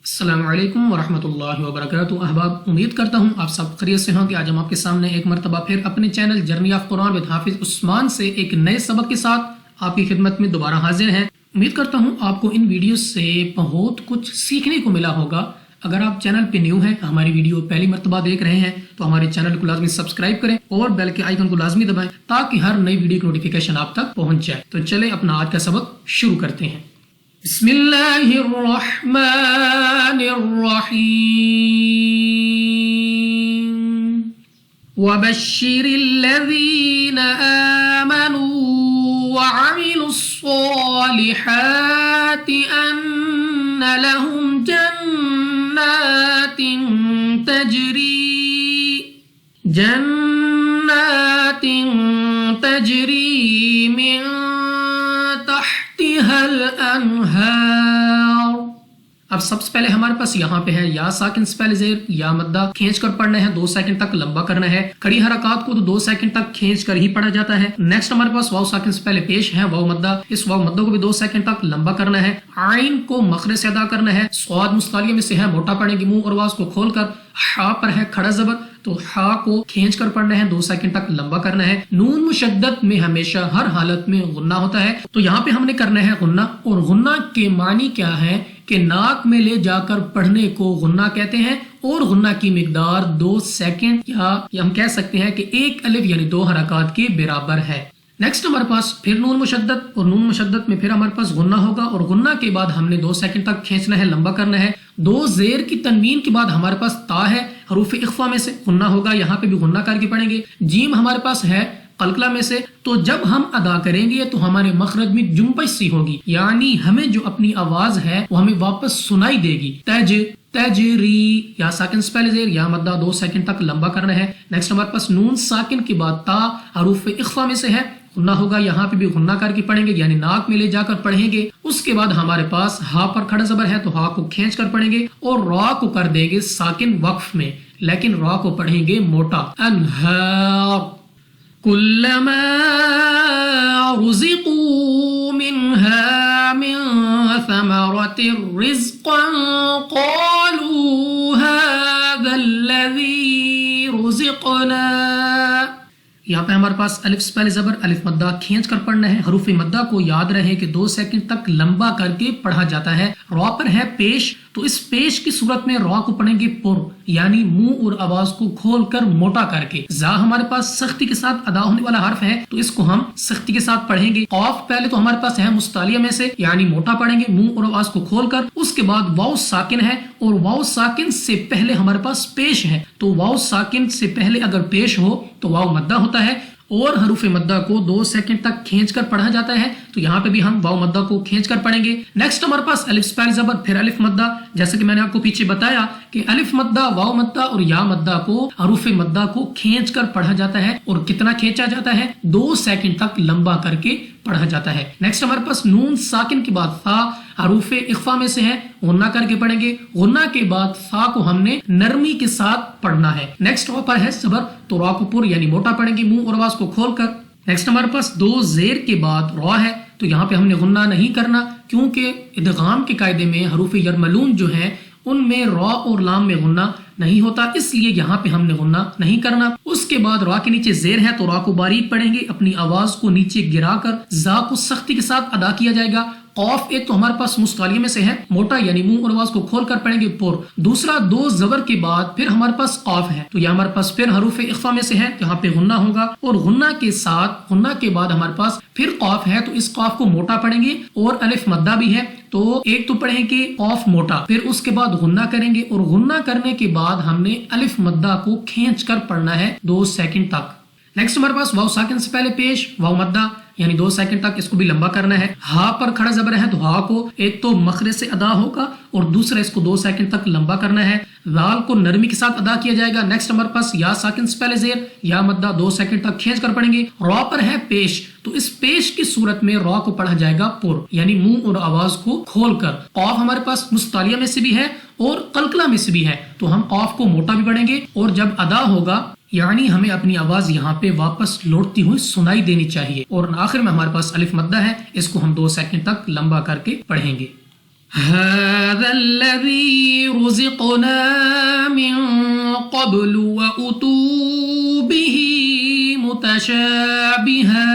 السلام علیکم ورحمۃ اللہ وبرکاتہ۔ احباب، امید کرتا ہوں آپ سب خیریت سے ہوں کہ آج ہم آپ کے سامنے ایک مرتبہ پھر اپنے channel journey of Quran with حافظ عثمان سے ایک نئے سبق کے ساتھ آپ کی خدمت میں دوبارہ حاضر ہیں۔ امید کرتا ہوں آپ کو ان ویڈیو سے بہت کچھ سیکھنے کو ملا ہوگا۔ اگر آپ چینل پہ نیو ہیں، ہماری ویڈیو پہلی مرتبہ دیکھ رہے ہیں تو ہمارے چینل کو لازمی سبسکرائب کریں اور بیل کے آئیکن کو لازمی دبائیں تاکہ ہر نئی ویڈیو کی نوٹیفیکیشن آپ تک پہنچ جائے۔ تو چلیں اپنا آج کا سبق شروع کرتے ہیں۔ بسم اللہ الرحمن الرحیم وبشر الذین آمنوا وعملوا الصالحات ان لهم جنات تجری من تحتها الانہار۔ اب سب سے پہلے ہمارے پاس یہاں پہ ہے یا ساکن سے پہلے زیر یا مدہ کھینچ کر پڑھنا ہے، 2 سیکنڈ تک لمبا کرنا ہے۔ کھڑی حرکات کو تو 2 سیکنڈ تک کھینچ کر ہی پڑھا جاتا ہے۔ نیکسٹ ہمارے پاس واو ساکن سے پہلے پیش ہے واو مدہ، اس واو مدہ کو بھی 2 سیکنڈ تک لمبا کرنا ہے۔ عین کو مخرج سے ادا کرنا ہے۔ صاد مستعلیہ میں سے ہے، موٹا پڑھیں گے، منہ اور آواز کو کھول کر۔ ہا پر ہے کھڑا زبر، تو ہا کو کھینچ کر پڑھنا ہے، 2 سیکنڈ تک لمبا کرنا ہے۔ نون مشدد میں ہمیشہ ہر حالت میں غنہ ہوتا ہے، تو یہاں پہ ہم نے کرنا ہے غنہ، اور غنہ کے معنی کیا ہے کہ ناک میں لے جا کر پڑھنے کو غنہ کہتے ہیں، اور غنہ کی مقدار 2 سیکنڈ یا ہم کہہ سکتے ہیں کہ 1 الف یعنی 2 حرکات کے برابر ہے۔ نیکسٹ ہمارے پاس پھر نون مشدد، اور نون مشدد میں پھر ہمارے پاس غنہ ہوگا، اور غنہ کے بعد ہم نے 2 سیکنڈ تک کھینچنا ہے، لمبا کرنا ہے۔ 2 زیر کی تنوین کے بعد ہمارے پاس تا ہے، حروف اخفا میں سے غنہ ہوگا، یہاں پہ بھی غنہ کر کے پڑھیں گے۔ جیم ہمارے پاس ہے قلقلہ میں سے، تو جب ہم ادا کریں گے تو ہمارے مخرج میں جنبش سی ہوگی، یعنی ہمیں جو اپنی آواز ہے وہ ہمیں واپس سنائی دے گی۔ تجری یا ساکن سے پہلے زیر یا مدہ 2 سیکنڈ تک لمبا کرنا ہے۔ نیکسٹ ہمارے پاس نون ساکن کے بعد تا حروف اخفا میں سے ہے، غنہ ہوگا، یہاں پہ بھی غنہ کر کے پڑھیں گے، یعنی ناک میں لے جا کر پڑھیں گے۔ اس کے بعد ہمارے پاس ہا پر کھڑا زبر ہے، تو ہا کو کھینچ کر پڑھیں گے، اور را کو کر دیں گے ساکن وقف میں، لیکن را کو پڑھیں گے موٹا۔ انہار کلما رزقوا منها من ثمرة رزقا قالوا هذا الذي رزقنا۔ یہاں پہ ہمارے پاس الف سے پہلے زبر، الف مدہ کھینچ کر پڑھنا ہے۔ حروف مدہ کو یاد رہے کہ 2 سیکنڈ تک لمبا کر کے پڑھا جاتا ہے۔ را پر ہے پیش، تو اس پیش کی صورت میں را کو پڑھیں گے پر، یعنی منہ اور آواز کو کھول کر موٹا کر کے۔ زا ہمارے پاس سختی کے ساتھ ادا ہونے والا حرف ہے، تو اس کو ہم سختی کے ساتھ پڑھیں گے۔ قاف پہلے تو ہمارے پاس ہے مستعلیہ میں سے، یعنی موٹا پڑھیں گے، منہ اور آواز کو کھول کر۔ اس کے بعد واو ساکن ہے، اور واو ساکن سے پہلے ہمارے پاس پیش ہے، تو واو ساکن سے پہلے اگر پیش ہو تو واو مدہ ہوتا ہے، اور حروف مدہ کو 2 سیکنڈ تک کھینچ کر پڑھا جاتا ہے، تو یہاں پہ بھی ہم واو مدہ کو کھینچ کر پڑھیں گے۔ نیکسٹ ہمارے پاس الف سے پہلے زبر پھر الف مدہ، جیسے کہ میں نے آپ کو پیچھے بتایا کہ الف مدہ، واو مدہ اور یا مدہ کو حروف مدہ کو کھینچ کر پڑھا جاتا ہے، اور کتنا کھینچا جاتا ہے؟ 2 سیکنڈ تک لمبا کر کے پڑھا جاتا ہے۔ نیکسٹ ہمارے پاس نون ساکن کے بعد تھا حروف اخفا میں سے ہے، غنہ کر کے پڑھیں گے۔ غنہ کے بعد تھا کو ہم نے نرمی کے ساتھ پڑھنا ہے۔ نیکسٹ را پر ہے صبر، تو را کو پر یعنی موٹا پڑھیں گے، منہ اور آواز کو کھول کر۔ نیکسٹ ہمارے پاس 2 زیر کے بعد را ہے، تو یہاں پہ ہم نے غنہ نہیں کرنا، کیونکہ ادغام کے قاعدے میں حروف یرملون جو ہیں ان میں را اور لام میں غنہ نہیں ہوتا، اس لیے یہاں پہ ہم نے غنہ نہیں کرنا۔ اس کے بعد را کے نیچے زیر ہے، تو را کو باریک پڑھیں گے، اپنی آواز کو نیچے گرا کر زا کو سختی کے ساتھ ادا کیا جائے گا۔ قاف ایک تو ہمارے پاس مستعلیہ میں سے ہے، موٹا یعنی منہ اور آواز کو کھول کر پڑھیں گے پر۔ دوسرا 2 زبر کے بعد پھر ہمارے پاس قاف ہے، تو یہ ہمارے پاس پھر حروف اخفا میں سے ہے، یہاں پہ غنہ ہوگا، اور غنہ کے ساتھ غنہ کے بعد ہمارے پاس پھر قاف ہے، تو اس قاف کو موٹا پڑھیں گے، اور الف مدہ بھی ہے، تو ایک تو پڑھیں گے قاف موٹا، پھر اس کے بعد غنہ کریں گے، اور غنہ کرنے کے بعد ہم نے الف مدہ کو کھینچ کر پڑھنا ہے 2 سیکنڈ تک۔ نیکسٹ ہمارے پاس واو ساکن سے پہلے پیش واو مدہ، یعنی 2 سیکنڈ تک اس کو بھی لمبا کرنا ہے۔ ہا پر کھڑا زبر ہے، تو ہا کو ایک تو مخرج سے ادا ہوگا، اور دوسرا اس کو 2 سیکنڈ تک لمبا کرنا ہے۔ لال کو نرمی کے ساتھ ادا کیا جائے گا۔ نیکسٹ ہمارے پاس یا ساکن سے پہلے زیر یا مدہ 2 سیکنڈ تک کھینچ کر پڑھیں گے۔ را پر ہے پیش، تو اس پیش کی صورت میں را کو پڑھا جائے گا پر، یعنی منہ اور آواز کو کھول کر۔ قاف ہمارے پاس مستعلیہ میں سے بھی ہے اور قلقلہ میں سے بھی ہے، تو ہم قاف کو موٹا بھی پڑھیں گے، اور جب ادا ہوگا یعنی ہمیں اپنی آواز یہاں پہ واپس لوٹتی ہوئی سنائی دینی چاہیے، اور آخر میں ہمارے پاس الف مدہ ہے، اس کو ہم 2 سیکنڈ تک لمبا کر کے پڑھیں گے۔ هذا الذي رزقنا من قبل وأتوا به متشابها.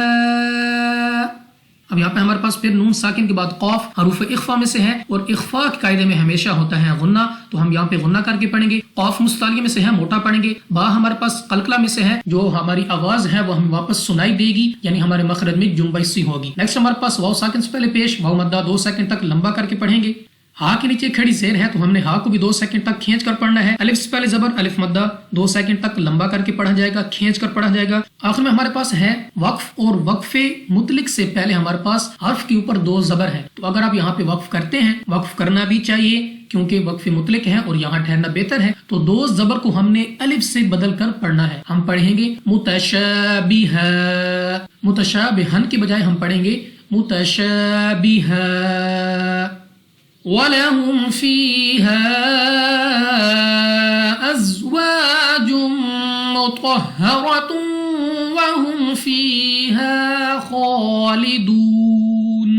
اب یہاں پہ ہمارے پاس پھر نون ساکن کے بعد قاف حروف اخفا میں سے ہے اور اخفا کے قاعدے میں ہمیشہ ہوتا ہے غنہ، تو ہم یہاں پہ غنہ کر کے پڑھیں گے. قاف مستعلیہ میں سے ہے موٹا پڑھیں گے. با ہمارے پاس قلقلہ میں سے ہے، جو ہماری آواز ہے وہ ہمیں واپس سنائی دے گی، یعنی ہمارے مخرج میں جنبش سی ہوگی. نیکسٹ ہمارے پاس واو ساکن سے پہلے پیش واو مدہ 2 سیکنڈ تک لمبا کر کے پڑھیں گے. ہا کے نیچے کھڑی زیر ہے تو ہم نے ہا کو بھی 2 سیکنڈ تک کھینچ کر پڑھنا ہے. الف سے پہلے زبر الف مدہ 2 سیکنڈ تک لمبا کر کے پڑھا جائے گا، کھینچ کر پڑھا جائے گا. آخر میں ہمارے پاس ہے وقف، اور وقفے مطلق سے پہلے ہمارے پاس حرف کے اوپر 2 زبر ہیں. تو اگر آپ یہاں پہ وقف کرتے ہیں، وقف کرنا بھی چاہیے کیونکہ وقف مطلق ہے اور یہاں ٹھہرنا بہتر ہے، تو 2 زبر کو ہم نے الف سے بدل کر پڑھنا ہے. ہم پڑھیں گے متشابہ، متشابہن کی بجائے ہم پڑھیں گے متشابہ. وَلَهُمْ فِيهَا أَزْوَاجٌ مُطَهَّرَةٌ وَهُمْ فِيهَا خَالِدُونَ.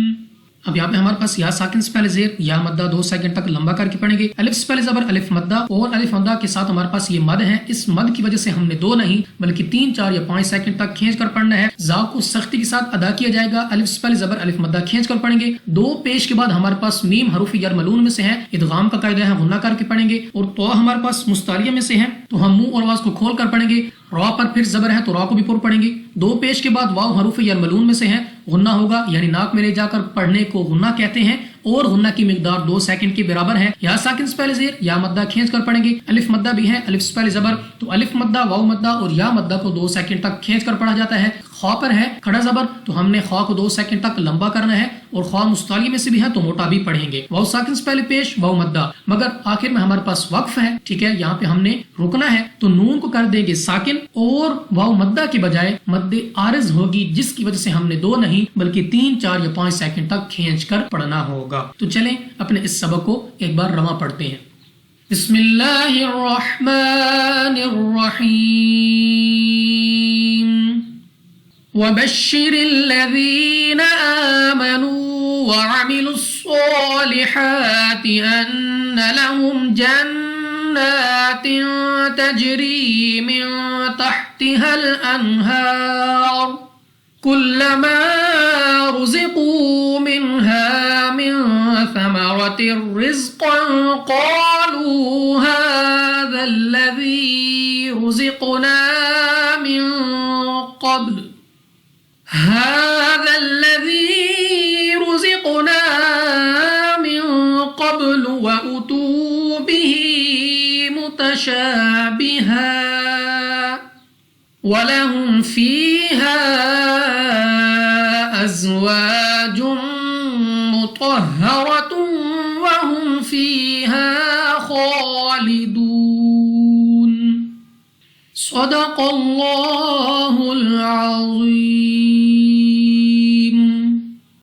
اب یہاں پہ ہمارے پاس یا ساکن سے پہلے زیر یا مدہ 2 سیکنڈ تک لمبا کر کے پڑھیں گے. الف سے پہلے زبر الف مدہ، اور الف مدہ کے ساتھ ہمارے پاس یہ مد ہے. اس مد کی وجہ سے ہم نے 2 نہیں بلکہ 3 4 یا 5 سیکنڈ تک کھینچ کر پڑھنا ہے. زا کو سختی کے ساتھ ادا کیا جائے گا. الف سے پہلے زبر الف مدہ کھینچ کر پڑھیں گے. 2 پیش کے بعد ہمارے پاس میم حروف یرملون میں سے ہے، ادغام کا قاعدہ ہے غنہ کر کے پڑھیں گے. اور تو ہمارے پاس مستعلیہ میں سے ہے تو ہم منہ اور آواز کو کھول کر پڑھیں گے. را پر پھر زبر ہے تو را کو بھی پر پڑھیں گے. 2 پیش کے بعد واو حروف یرملون میں سے ہے، غنہ ہوگا، یعنی ناک میں لے جا کر پڑھنے کو غنہ کہتے ہیں، اور غنہ کی مقدار 2 سیکنڈ کے برابر ہے. یا ساکن سے پہلے زیر یا مدہ کھینچ کر پڑھیں گے. الف مدہ بھی ہے، الف سے پہلے زبر تو الف مدہ واو مدہ اور یا مدہ کو 2 سیکنڈ تک کھینچ کر پڑھا جاتا ہے. خا پر ہے کھڑا زبر تو ہم نے خا کو 2 سیکنڈ تک لمبا کرنا ہے، اور خا مستعلیہ میں سے بھی ہے تو موٹا بھی پڑھیں گے. واو ساکن سے پہلے پیش واو مدہ، مگر آخر میں ہمارے پاس وقف ہے، ٹھیک ہے، یہاں پہ ہم نے رکنا ہے تو نون کو کر دیں گے ساکن، اور واو مدہ کے بجائے مد عارض ہوگی، جس کی وجہ سے ہم نے 2 نہیں بلکہ 3 4 یا 5 سیکنڈ تک کھینچ کر پڑھنا ہوگا. تو چلیں اپنے اس سبق کو ایک بار رواں پڑھتے ہیں. بسم اللہ الرحمن الرحیم. وبشر الذین آمنوا وعملوا الصالحات ان لهم جنات تجری من تحتها الانہار كلما رزقوا منها من ثمرة رزقا قالوا هذا الذي رزقنا من قبل وأتوا به متشابها ولهم فيها أزواج مطهرة وهم فيها خالدون. صدق الله العظيم.